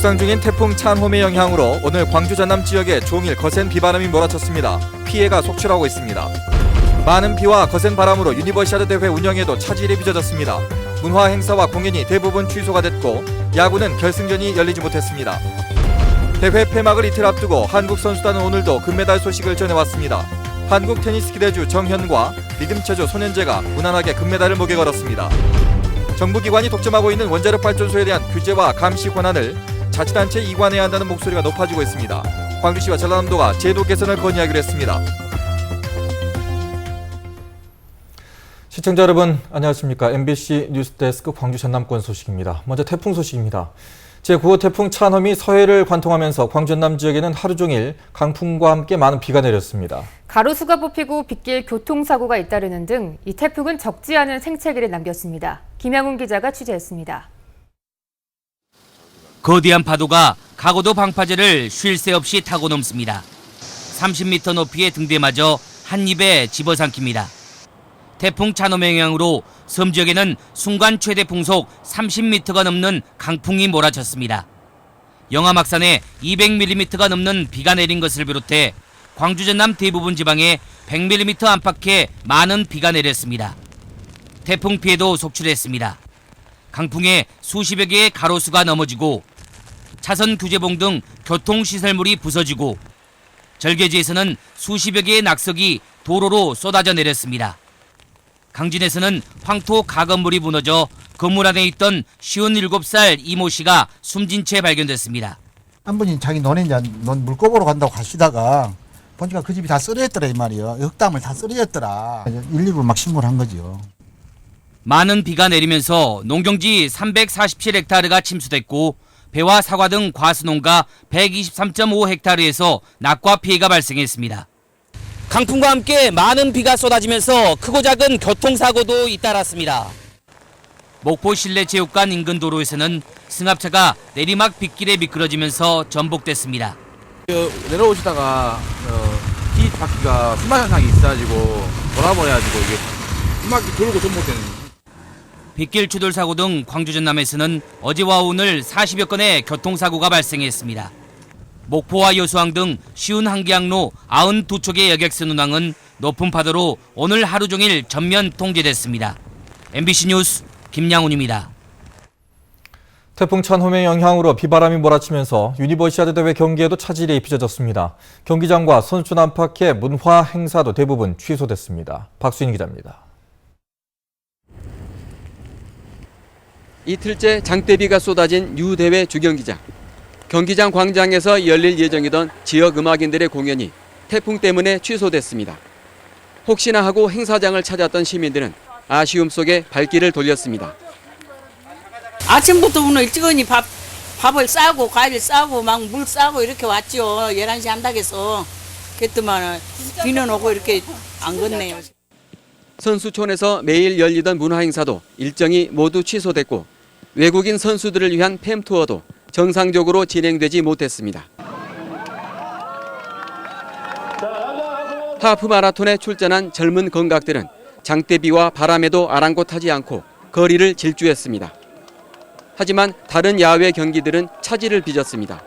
북상 중인 태풍 찬홈의 영향으로 오늘 광주 전남 지역에 종일 거센 비바람이 몰아쳤습니다. 피해가 속출하고 있습니다. 많은 비와 거센 바람으로 유니버시아드 대회 운영에도 차질이 빚어졌습니다. 문화 행사와 공연이 대부분 취소가 됐고 야구는 결승전이 열리지 못했습니다. 대회 폐막을 이틀 앞두고 한국 선수단은 오늘도 금메달 소식을 전해왔습니다. 한국 테니스 기대주 정현과 리듬체조 손현재가 무난하게 금메달을 목에 걸었습니다. 정부기관이 독점하고 있는 원자력 발전소에 대한 규제와 감시 권한을 자치단체에 이관해야 한다는 목소리가 높아지고 있습니다. 광주시와 전라남도가 제도 개선을 건의하기로 했습니다. 시청자 여러분 안녕하십니까. MBC 뉴스데스크 광주 전남권 소식입니다. 먼저 태풍 소식입니다. 제9호 태풍 찬홈이 서해를 관통하면서 광주 전남 지역에는 하루 종일 강풍과 함께 많은 비가 내렸습니다. 가로수가 뽑히고 빗길 교통사고가 잇따르는 등 이 태풍은 적지 않은 생채기를 남겼습니다. 김양훈 기자가 취재했습니다. 거대한 파도가 가고도 방파제를 쉴 새 없이 타고 넘습니다. 30m 높이의 등대마저 한 입에 집어삼킵니다. 태풍 찬홈의 영향으로 섬 지역에는 순간 최대 풍속 30m가 넘는 강풍이 몰아쳤습니다. 영하막산에 200mm가 넘는 비가 내린 것을 비롯해 광주 전남 대부분 지방에 100mm 안팎의 많은 비가 내렸습니다. 태풍 피해도 속출했습니다. 강풍에 수십여 개의 가로수가 넘어지고 차선 규제봉 등 교통시설물이 부서지고 절개지에서는 수십여 개의 낙석이 도로로 쏟아져 내렸습니다. 강진에서는 황토 가건물이 무너져 건물 안에 있던 57살 이모 씨가 숨진 채 발견됐습니다. 한 분이 자기 논에 이제 물고보러 간다고 가시다가 보니까 그 집이 다 쓰러졌더라 이 말이에요. 흙담을 다 쓰러졌더라. 119를 막 신고를 한 거죠. 많은 비가 내리면서 농경지 347헥타르가 침수됐고 배와 사과 등 과수농가 123.5헥타르에서 낙과 피해가 발생했습니다. 강풍과 함께 많은 비가 쏟아지면서 크고 작은 교통사고도 잇따랐습니다. 목포 실내체육관 인근 도로에서는 승합차가 내리막 빗길에 미끄러지면서 전복됐습니다. 내려오시다가 뒷바퀴가 순마 현상이 있어가지고 돌아버려가지고 이게 뒷바퀴 돌고 전복되는. 빗길 추돌 사고 등 광주 전남에서는 어제와 오늘 40여 건의 교통사고가 발생했습니다. 목포와 여수항 등 51개항로 92척의 여객선 운항은 높은 파도로 오늘 하루 종일 전면 통제됐습니다. MBC 뉴스 김양훈입니다. 태풍 찬홈의 영향으로 비바람이 몰아치면서 유니버시아드 대회 경기에도 차질이 빚어졌습니다. 경기장과 선수촌 안팎의 문화 행사도 대부분 취소됐습니다. 박수인 기자입니다. 이틀째 장대비가 쏟아진 유대회 주경기장. 경기장 광장에서 열릴 예정이던 지역 음악인들의 공연이 태풍 때문에 취소됐습니다. 혹시나 하고 행사장을 찾았던 시민들은 아쉬움 속에 발길을 돌렸습니다. 아침부터 오늘 일찍이 밥을 싸고 과일 싸고 막 물 싸고 이렇게 왔죠. 11시 한다해서 그랬더만 비는 오고 이렇게 안 걷네요. 선수촌에서 매일 열리던 문화행사도 일정이 모두 취소됐고 외국인 선수들을 위한 팸투어도 정상적으로 진행되지 못했습니다. 하프 마라톤에 출전한 젊은 건각들은 장대비와 바람에도 아랑곳하지 않고 거리를 질주했습니다. 하지만 다른 야외 경기들은 차질을 빚었습니다.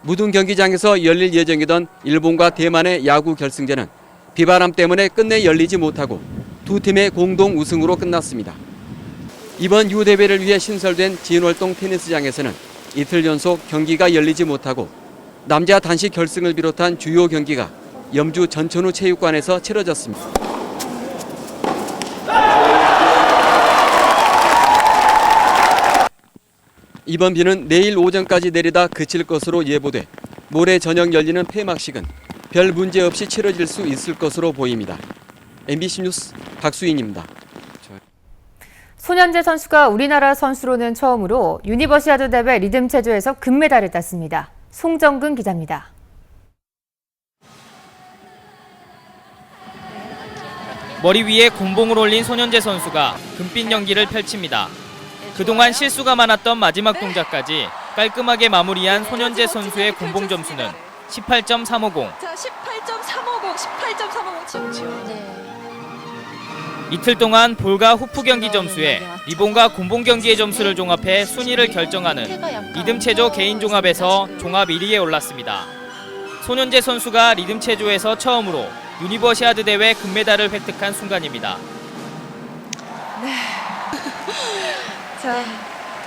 무등 경기장에서 열릴 예정이던 일본과 대만의 야구 결승전은 비바람 때문에 끝내 열리지 못하고 두 팀의 공동 우승으로 끝났습니다. 이번 유대회를 위해 신설된 진월동 테니스장에서는 이틀 연속 경기가 열리지 못하고 남자 단식 결승을 비롯한 주요 경기가 염주 전천후 체육관에서 치러졌습니다. 이번 비는 내일 오전까지 내리다 그칠 것으로 예보돼 모레 저녁 열리는 폐막식은 별 문제 없이 치러질 수 있을 것으로 보입니다. MBC 뉴스 박수인입니다. 손현재 선수가 우리나라 선수로는 처음으로 유니버시아드 대회 리듬체조에서 금메달을 땄습니다. 송정근 기자입니다. 머리 위에 곤봉을 올린 손현재 선수가 금빛 연기를 펼칩니다. 그동안 실수가 많았던 마지막 동작까지 깔끔하게 마무리한 손현재 선수의 곤봉 점수는 18.350. 자, 18.350, 18.350. 이틀 동안 볼과 후프 경기 점수에 리본과 곤봉 경기의 점수를 종합해 순위를 결정하는 리듬 체조 개인 종합에서 종합 1위에 올랐습니다. 손현재 선수가 리듬 체조에서 처음으로 유니버시아드 대회 금메달을 획득한 순간입니다.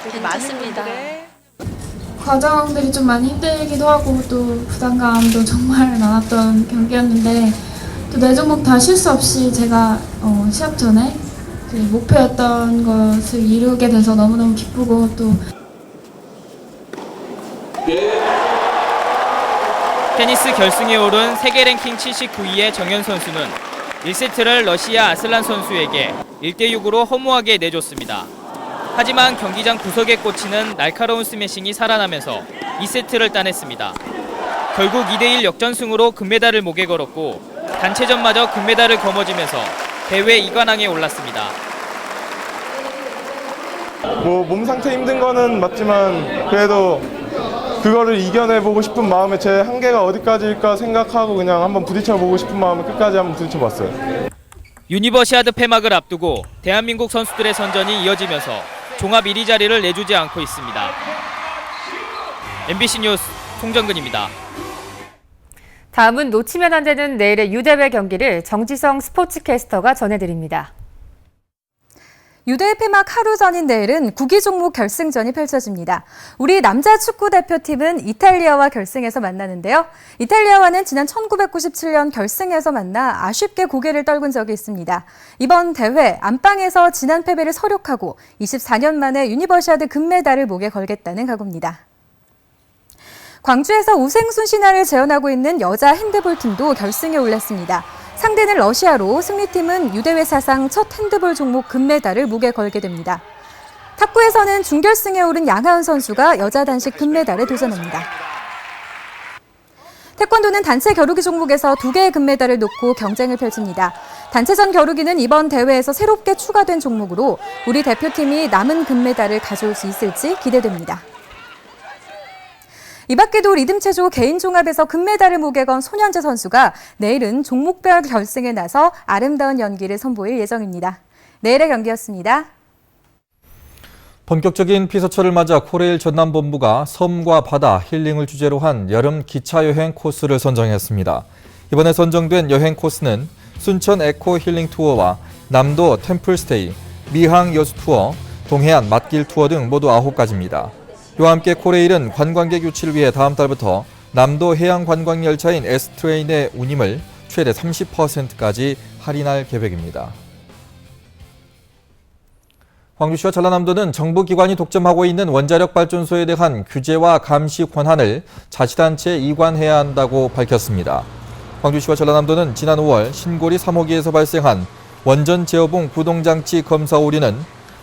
괜찮습니다. 과정들이 좀 많이 힘들기도 하고 또 부담감도 정말 많았던 경기였는데 또 네 종목 다 실수 없이 제가 시합 전에 목표였던 것을 이루게 돼서 너무너무 기쁘고 또 테니스 결승에 오른 세계 랭킹 79위의 정현 선수는 1세트를 러시아 아슬란 선수에게 1대6으로 허무하게 내줬습니다. 하지만 경기장 구석에 꽂히는 날카로운 스매싱이 살아나면서 2세트를 따냈습니다. 결국 2대1 역전승으로 금메달을 목에 걸었고 단체전마저 금메달을 거머쥐면서 대회 2관왕에 올랐습니다. 몸 상태 힘든 거는 맞지만 그래도 그거를 이겨내보고 싶은 마음에 제 한계가 어디까지일까 생각하고 그냥 한번 부딪혀보고 싶은 마음에 끝까지 한번 부딪혀봤어요. 유니버시아드 폐막을 앞두고 대한민국 선수들의 선전이 이어지면서 종합 1위 자리를 내주지 않고 있습니다. MBC 뉴스 송정근입니다. 다음은 놓치면 안 되는 내일의 유대회 경기를 정지성 스포츠캐스터가 전해드립니다. 유대회 폐막 하루 전인 내일은 구기 종목 결승전이 펼쳐집니다. 우리 남자 축구 대표팀은 이탈리아와 결승에서 만나는데요. 이탈리아와는 지난 1997년 결승에서 만나 아쉽게 고개를 떨군 적이 있습니다. 이번 대회 안방에서 지난 패배를 서력하고 24년 만에 유니버시아드 금메달을 목에 걸겠다는 각오입니다. 광주에서 우생순 신화를 재현하고 있는 여자 핸드볼 팀도 결승에 올랐습니다. 상대는 러시아로 승리팀은 유대회 사상 첫 핸드볼 종목 금메달을 목에 걸게 됩니다. 탁구에서는 준결승에 오른 양하은 선수가 여자 단식 금메달에 도전합니다. 태권도는 단체 겨루기 종목에서 2개의 금메달을 놓고 경쟁을 펼칩니다. 단체전 겨루기는 이번 대회에서 새롭게 추가된 종목으로 우리 대표팀이 남은 금메달을 가져올 수 있을지 기대됩니다. 이 밖에도 리듬체조 개인 종합에서 금메달을 목에 건 손현재 선수가 내일은 종목별 결승에 나서 아름다운 연기를 선보일 예정입니다. 내일의 경기였습니다. 본격적인 피서철을 맞아 코레일 전남본부가 섬과 바다, 힐링을 주제로 한 여름 기차여행 코스를 선정했습니다. 이번에 선정된 여행 코스는 순천 에코 힐링 투어와 남도 템플스테이, 미항 여수 투어, 동해안 맛길 투어 등 모두 9가지입니다. 이와 함께 코레일은 관광객 유치를 위해 다음 달부터 남도 해양 관광 열차인 S트레인의 운임을 최대 30%까지 할인할 계획입니다. 광주시와 전라남도는 정부기관이 독점하고 있는 원자력 발전소에 대한 규제와 감시 권한을 자치단체에 이관해야 한다고 밝혔습니다. 광주시와 전라남도는 지난 5월 신고리 3호기에서 발생한 원전 제어봉 구동장치 검사 오류는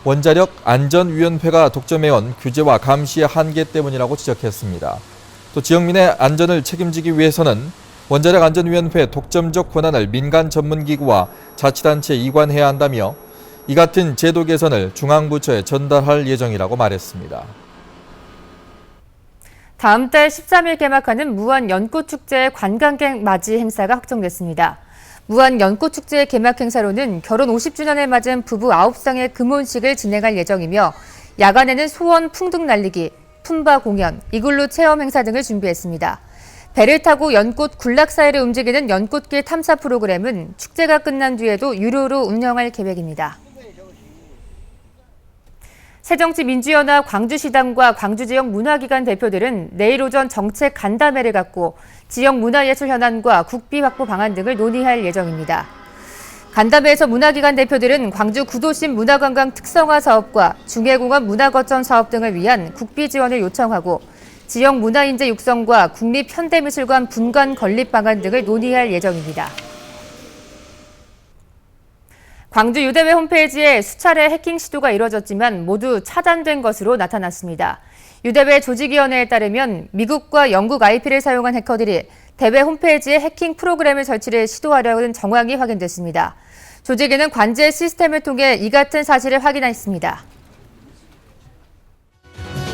원자력 안전위원회가 독점해온 규제와 감시의 한계 때문이라고 지적했습니다. 또 지역민의 안전을 책임지기 위해서는 원자력 안전위원회 독점적 권한을 민간 전문기구와 자치단체에 이관해야 한다며 이 같은 제도 개선을 중앙부처에 전달할 예정이라고 말했습니다. 다음 달 13일 개막하는 무안 연꽃축제 관광객 맞이 행사가 확정됐습니다. 무안 연꽃축제 개막 행사로는 결혼 50주년을 맞은 부부 9쌍의 금혼식을 진행할 예정이며 야간에는 소원 풍등 날리기, 품바 공연, 이글루 체험 행사 등을 준비했습니다. 배를 타고 연꽃 군락 사이를 움직이는 연꽃길 탐사 프로그램은 축제가 끝난 뒤에도 유료로 운영할 계획입니다. 새정치민주연합 광주시당과 광주지역 문화기관 대표들은 내일 오전 정책 간담회를 갖고 지역 문화예술 현안과 국비 확보 방안 등을 논의할 예정입니다. 간담회에서 문화기관 대표들은 광주 구도심 문화관광 특성화 사업과 중해공원 문화거점 사업 등을 위한 국비 지원을 요청하고 지역 문화인재 육성과 국립현대미술관 분관 건립 방안 등을 논의할 예정입니다. 광주 유대회 홈페이지에 수차례 해킹 시도가 이뤄졌지만 모두 차단된 것으로 나타났습니다. 유대회 조직위원회에 따르면 미국과 영국 IP를 사용한 해커들이 대회 홈페이지에 해킹 프로그램을 설치를 시도하려는 정황이 확인됐습니다. 조직위는 관제 시스템을 통해 이 같은 사실을 확인했습니다.